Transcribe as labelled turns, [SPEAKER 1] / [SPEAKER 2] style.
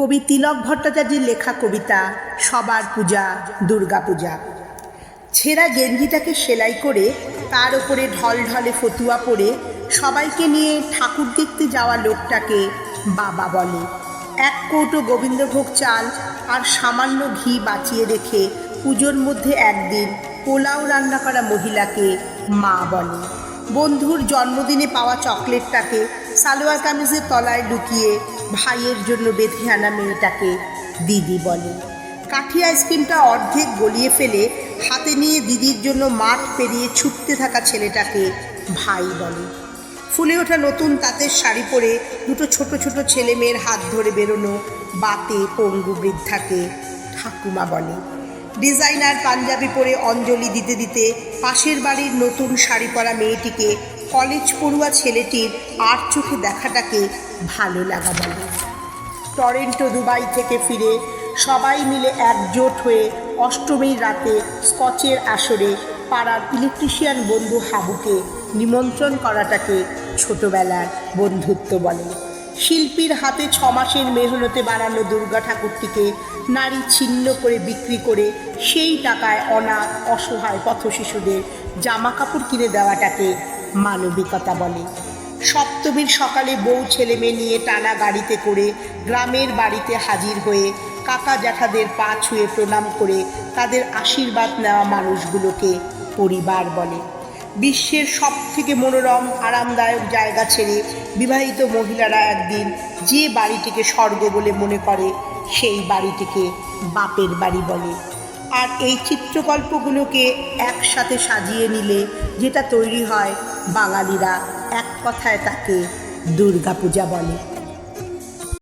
[SPEAKER 1] কবি তিলক ভট্টাচার্যের লেখা কবিতা সবার পূজা দুর্গা পূজা। ছেঁড়া গেঞ্জিটাকে সেলাই করে তার ওপরে ঢলঢলে ফতুয়া পরে সবাইকে নিয়ে ঠাকুর দেখতে যাওয়া লোকটাকে বাবা বলে। এক কৌটো গোবিন্দভোগ চাল আর সামান্য ঘি বাঁচিয়ে রেখে পুজোর মধ্যে একদিন পোলাও রান্না করা মহিলাকে মা বলে। বন্ধুর জন্মদিনে পাওয়া চকলেটটাকে সালোয়ার কামিজের তলায় লুকিয়ে ভাইয়ের জন্য বেঁধে আনা মেয়েটাকে দিদি বলে। কাঠি আইসক্রিমটা অর্ধেক গলিয়ে ফেলে হাতে নিয়ে দিদির জন্য মাঠ পেরিয়ে ছুটতে থাকা ছেলেটাকে ভাই বলে। ফুলে ওঠা নতুন তাঁতের শাড়ি পরে দুটো ছোট ছোট ছেলে মেয়ের হাত ধরে বেরোনো বাতে পঙ্গু বৃদ্ধাকে ঠাকুমা বলে। ডিজাইনার পাঞ্জাবি পরে অঞ্জলি দিতে দিতে পাশের বাড়ির নতুন শাড়ি পরা মেয়েটিকে কলেজ পড়ুয়া ছেলেটির আর চোখে দেখাটাকে ভালো লাগা বলে। টরেন্টো দুবাই থেকে ফিরে সবাই মিলে একজোট হয়ে অষ্টমীর রাতে স্কচের আসরে পাড়ার ইলেকট্রিশিয়ান বন্ধু হাবুকে নিমন্ত্রণ করাটাকে ছোটবেলার বন্ধুত্ব বলে। শিল্পীর হাতে 6 মাসের মেহনতে বানানো দুর্গা ঠাকুরটিকে নারী ছিন্ন করে বিক্রি করে সেই টাকায় অনাথ অসহায় পথশিশুদের জামা কাপড় কিনে দেওয়াটাকে মানবিকতা বলে। সপ্তমীর সকালে বউ ছেলে মেয়ে নিয়ে টানা গাড়িতে করে গ্রামের বাড়িতে হাজির হয়ে কাকা জ্যাঠাদের পা ছুঁয়ে প্রণাম করে তাদের আশীর্বাদ নেওয়া মানুষগুলোকে পরিবার বলে। বিশ্বের সব থেকে মনোরম আরামদায়ক জায়গা ছেড়ে বিবাহিত মহিলারা একদিন যে বাড়িটিকে স্বর্গ বলে মনে করে সেই বাড়িটিকে বাপের বাড়ি বলে। আর এই চিত্রকল্পগুলোকে একসাথে সাজিয়ে নিলে যেটা তৈরি হয় বাঙালিরা এক কথায় তাকে দুর্গা পূজা বলে।